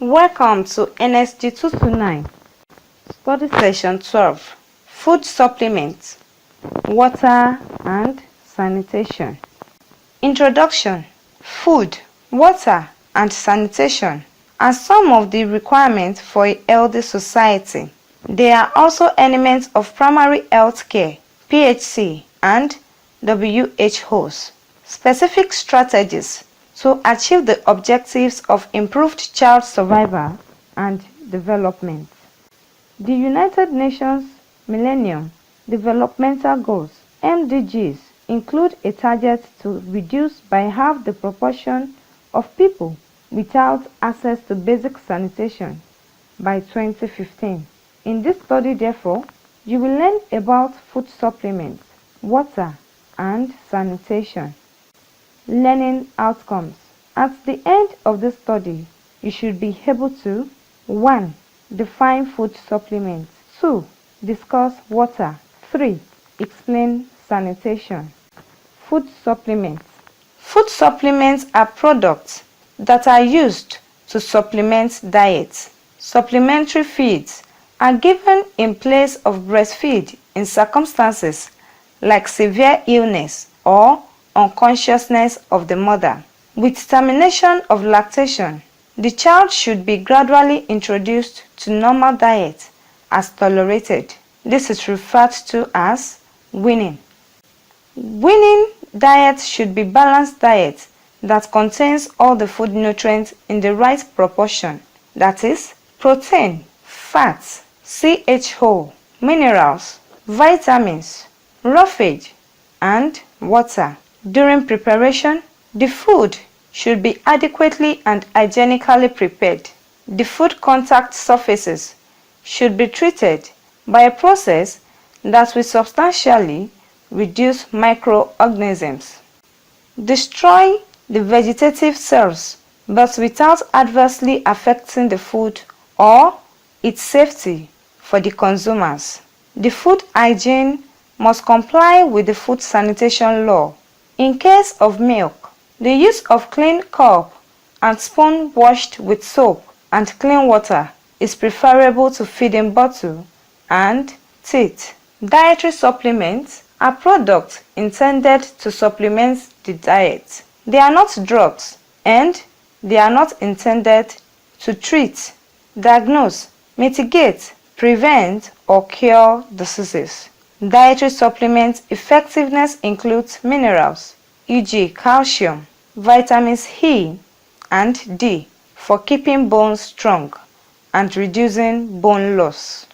Welcome to NSG 229, Study Session 12, Food Supplements, Water and Sanitation. Introduction. Food, water and sanitation are some of the requirements for a healthy society. They are also elements of primary health care, PHC and WHO's specific strategies to achieve the objectives of improved child survival and development. The United Nations Millennium Developmental Goals (MDGs) include a target to reduce by half the proportion of people without access to basic sanitation by 2015. In this study, therefore, you will learn about food supplements, water, and sanitation. Learning outcomes. At the end of this study, you should be able to 1. Define food supplements. 2. Discuss water. 3. Explain sanitation. Food supplements. Food supplements are products that are used to supplement diet. Supplementary feeds are given in place of breastfeed in circumstances like severe illness or unconsciousness of the mother. With termination of lactation, the child should be gradually introduced to normal diet as tolerated. This is referred to as weaning. Weaning diet should be balanced diet that contains all the food nutrients in the right proportion, that is, protein, fats, CHO, minerals, vitamins, roughage, and water. During preparation, the food should be adequately and hygienically prepared. The food contact surfaces should be treated by a process that will substantially reduce microorganisms. Destroy the vegetative cells, but without adversely affecting the food or its safety for the consumers. The food hygiene must comply with the food sanitation law. In case of milk, the use of clean cup and spoon washed with soap and clean water is preferable to feeding bottle and teat. Dietary supplements are products intended to supplement the diet. They are not drugs and they are not intended to treat, diagnose, mitigate, prevent, or cure diseases. Dietary supplements effectiveness includes minerals, e.g. calcium, vitamins E and D for keeping bones strong and reducing bone loss.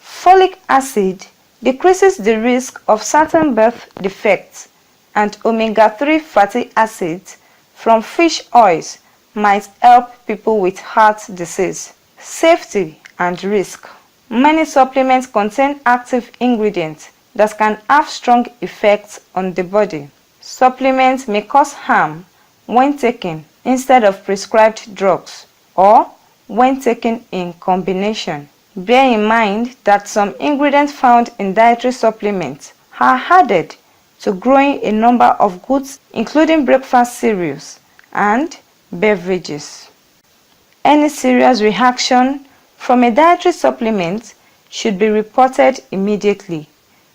Folic acid decreases the risk of certain birth defects, and omega-3 fatty acids from fish oils might help people with heart disease. Safety and risk. Many supplements contain active ingredients that can have strong effects on the body. Supplements may cause harm when taken instead of prescribed drugs or when taken in combination. Bear in mind that some ingredients found in dietary supplements are added to growing a number of goods, including breakfast cereals and beverages. Any serious reaction from a dietary supplement should be reported immediately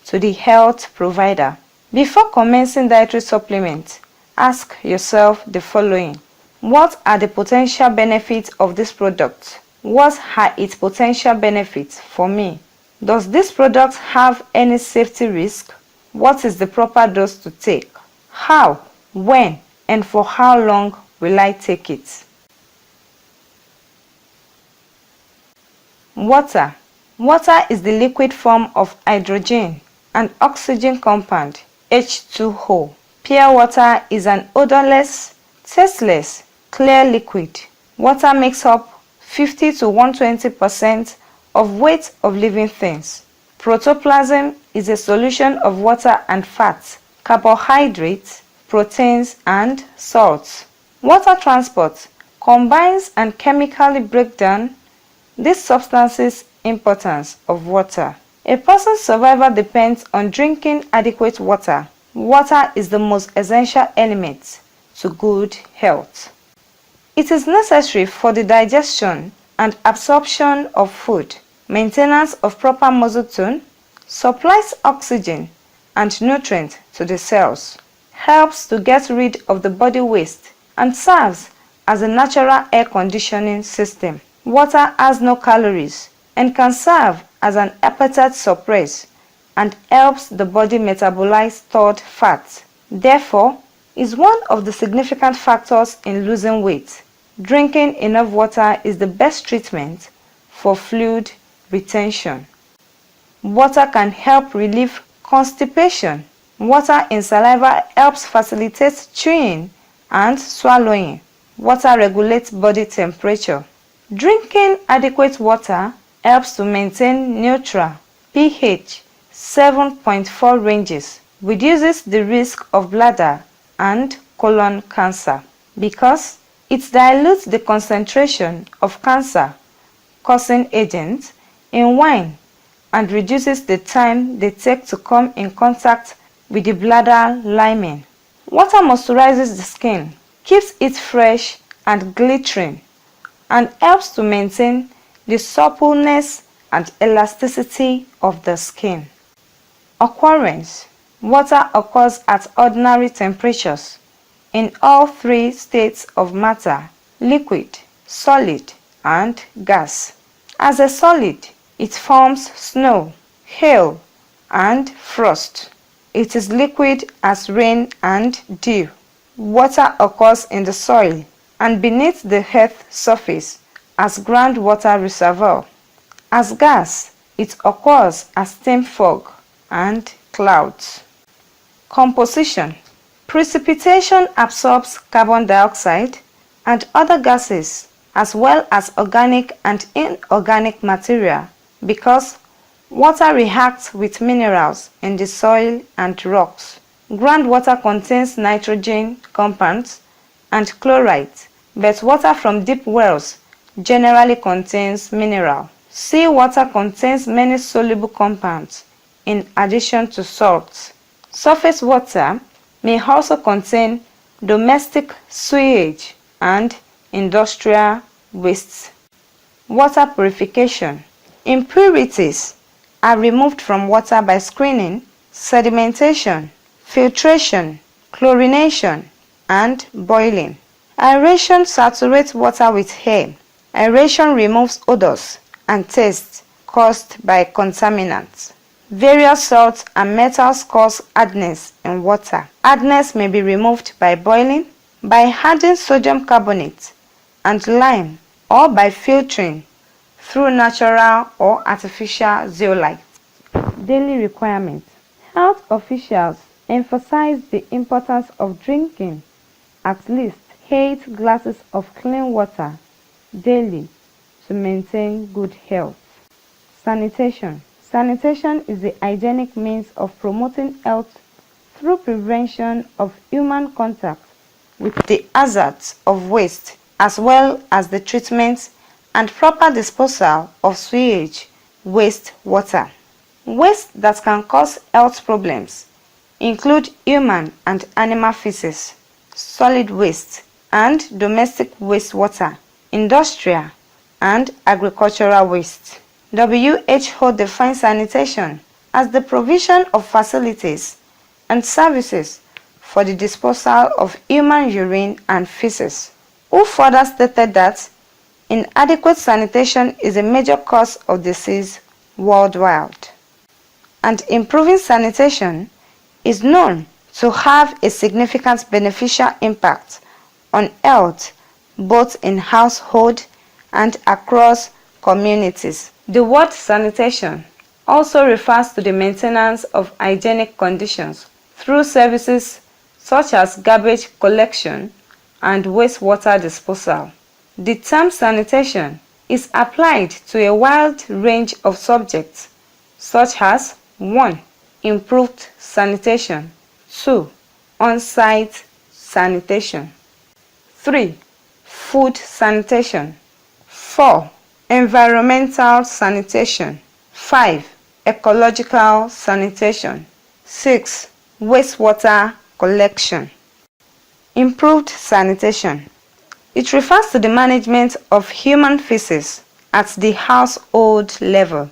to the health provider. Before commencing dietary supplements, ask yourself the following. What are the potential benefits of this product? What are its potential benefits for me? Does this product have any safety risk? What is the proper dose to take? How, when, and for how long will I take it? Water. Water is the liquid form of hydrogen and oxygen compound, H2O. Pure water is an odorless, tasteless, clear liquid. Water makes up 50 to 120% of weight of living things. Protoplasm is a solution of water and fats, carbohydrates, proteins, and salts. Water transport combines and chemically breaks down these substances. Importance of water. A person's survival depends on drinking adequate water. Water is the most essential element to good health. It is necessary for the digestion and absorption of food, maintenance of proper muscle tone, supplies oxygen and nutrients to the cells, helps to get rid of the body waste, and serves as a natural air conditioning system. Water has no calories and can serve as an appetite suppressor and helps the body metabolize stored fat. Therefore, is one of the significant factors in losing weight. Drinking enough water is the best treatment for fluid retention. Water can help relieve constipation. Water in saliva helps facilitate chewing and swallowing. Water regulates body temperature. Drinking adequate water helps to maintain neutral pH 7.4 ranges, reduces the risk of bladder and colon cancer because it dilutes the concentration of cancer-causing agents in wine and reduces the time they take to come in contact with the bladder lining. Water moisturizes the skin, keeps it fresh and glittering, and helps to maintain the suppleness and elasticity of the skin. Occurrence. Water occurs at ordinary temperatures in all three states of matter: liquid, solid, and gas. As a solid, it forms snow, hail, and frost. It is liquid as rain and dew. Water occurs in the soil and beneath the earth's surface as groundwater reservoir. As gas, it occurs as steam, fog, and clouds. Composition. Precipitation absorbs carbon dioxide and other gases as well as organic and inorganic material because water reacts with minerals in the soil and rocks. Groundwater contains nitrogen compounds and chlorides, but water from deep wells generally contains mineral. Seawater contains many soluble compounds in addition to salts. Surface water may also contain domestic sewage and industrial wastes. Water purification. Impurities are removed from water by screening, sedimentation, filtration, chlorination, and boiling. Aeration saturates water with air. Aeration removes odors and tastes caused by contaminants. Various salts and metals cause hardness in water. Hardness may be removed by boiling, by adding sodium carbonate and lime, or by filtering through natural or artificial zeolite. Daily requirements. Health officials emphasize the importance of drinking at least 8 glasses of clean water daily to maintain good health. Sanitation. Sanitation is the hygienic means of promoting health through prevention of human contact with the hazards of waste, as well as the treatment and proper disposal of sewage waste water. Waste that can cause health problems include human and animal feces, solid waste, and domestic wastewater, industrial and agricultural waste. WHO defines sanitation as the provision of facilities and services for the disposal of human urine and feces. Who further stated that inadequate sanitation is a major cause of disease worldwide, and improving sanitation is known to have a significant beneficial impact on health both in household and across communities. The word sanitation also refers to the maintenance of hygienic conditions through services such as garbage collection and wastewater disposal. The term sanitation is applied to a wide range of subjects such as 1. Improved sanitation, 2. On-site sanitation, 3. Food sanitation, 4. Environmental sanitation, 5. Ecological sanitation, 6. Wastewater collection. Improved sanitation. It refers to the management of human feces at the household level.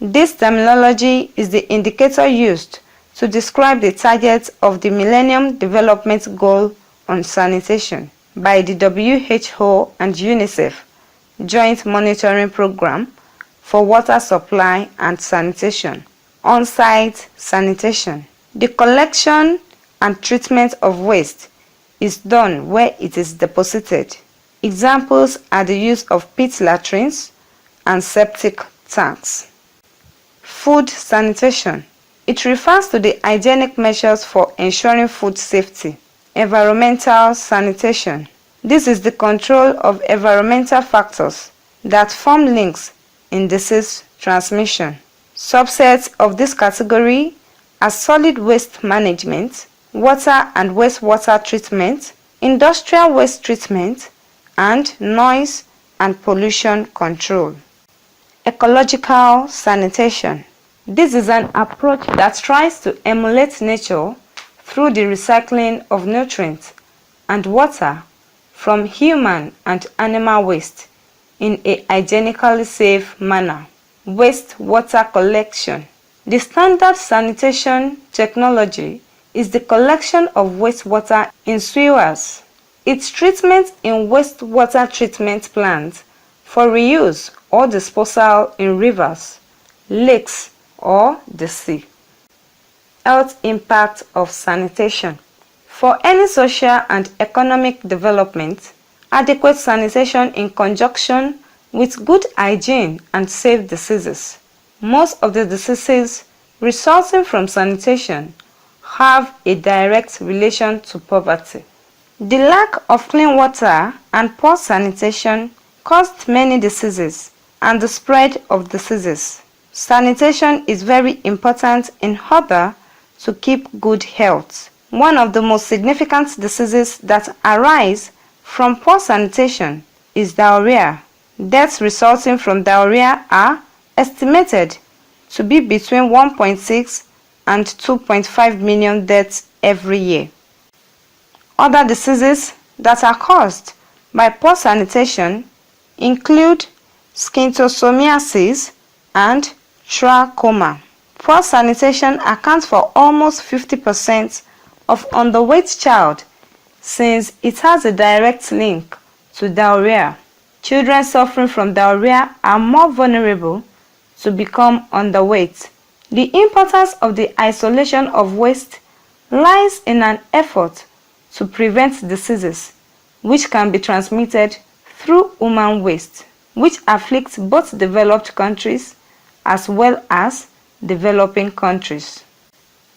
This terminology is the indicator used to describe the targets of the Millennium Development Goal on sanitation by the WHO and UNICEF Joint Monitoring Program for Water Supply and Sanitation. On-site sanitation. The collection and treatment of waste is done where it is deposited. Examples are the use of pit latrines and septic tanks. Food sanitation. It refers to the hygienic measures for ensuring food safety. Environmental sanitation. This is the control of environmental factors that form links in disease transmission. Subsets of this category are solid waste management, water and wastewater treatment, industrial waste treatment, and noise and pollution control. Ecological sanitation. This is an approach that tries to emulate nature through the recycling of nutrients and water from human and animal waste in a hygienically safe manner. Wastewater collection. The standard sanitation technology is the collection of wastewater in sewers. Its treatment in wastewater treatment plants for reuse or disposal in rivers, lakes, or the sea. Health impact of sanitation. For any social and economic development, adequate sanitation in conjunction with good hygiene and safe diseases. Most of the diseases resulting from sanitation have a direct relation to poverty. The lack of clean water and poor sanitation caused many diseases and the spread of diseases. Sanitation is very important in order to keep good health. One of the most significant diseases that arise from poor sanitation is diarrhea. Deaths resulting from diarrhea are estimated to be between 1.6 and 2.5 million deaths every year. Other diseases that are caused by poor sanitation include schistosomiasis and trachoma. Poor sanitation accounts for almost 50% of underweight child since it has a direct link to diarrhea. Children suffering from diarrhea are more vulnerable to become underweight. The importance of the isolation of waste lies in an effort to prevent diseases which can be transmitted through human waste, which afflicts both developed countries as well as developing countries.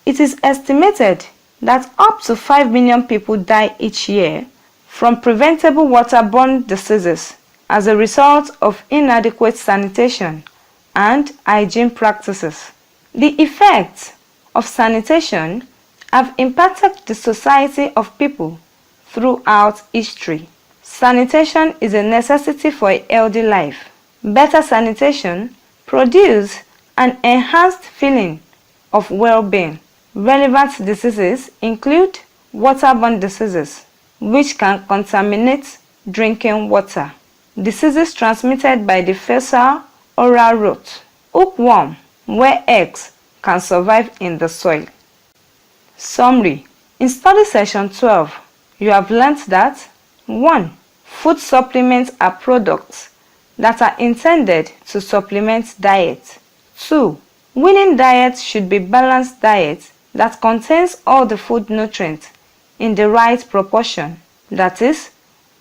It is estimated that up to 5 million people die each year from preventable waterborne diseases as a result of inadequate sanitation and hygiene practices. The effects of sanitation have impacted the society of people throughout history. Sanitation is a necessity for a healthy life. Better sanitation produces an enhanced feeling of well-being. Relevant diseases include waterborne diseases, which can contaminate drinking water, diseases transmitted by the fecal oral route, hookworm, where eggs can survive in the soil. Summary. In study session 12, you have learned that 1. Food supplements are products that are intended to supplement diet. 2. Winning diet should be balanced diet that contains all the food nutrients in the right proportion, that is,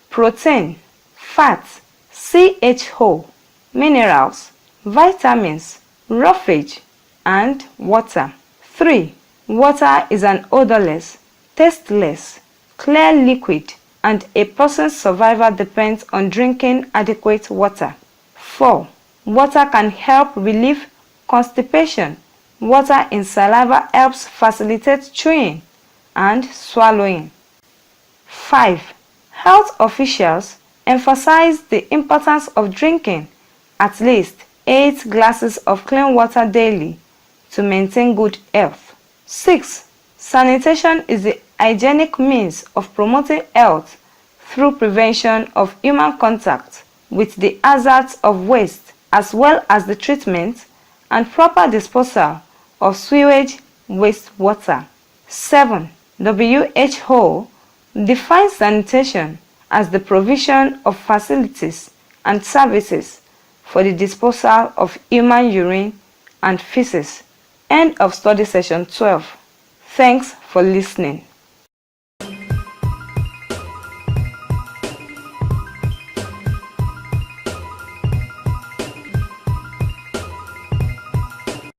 protein, fat, CHO, minerals, vitamins, roughage, and water. 3. Water is an odorless, tasteless, clear liquid, and a person's survival depends on drinking adequate water. 4. Water can help relieve constipation. Water in saliva helps facilitate chewing and swallowing. 5. Health officials emphasize the importance of drinking at least 8 glasses of clean water daily to maintain good health. 6. Sanitation is the hygienic means of promoting health through prevention of human contact with the hazards of waste, as well as the treatment and proper disposal of sewage wastewater. 7. WHO defines sanitation as the provision of facilities and services for the disposal of human urine and feces. End of study session 12. Thanks for listening.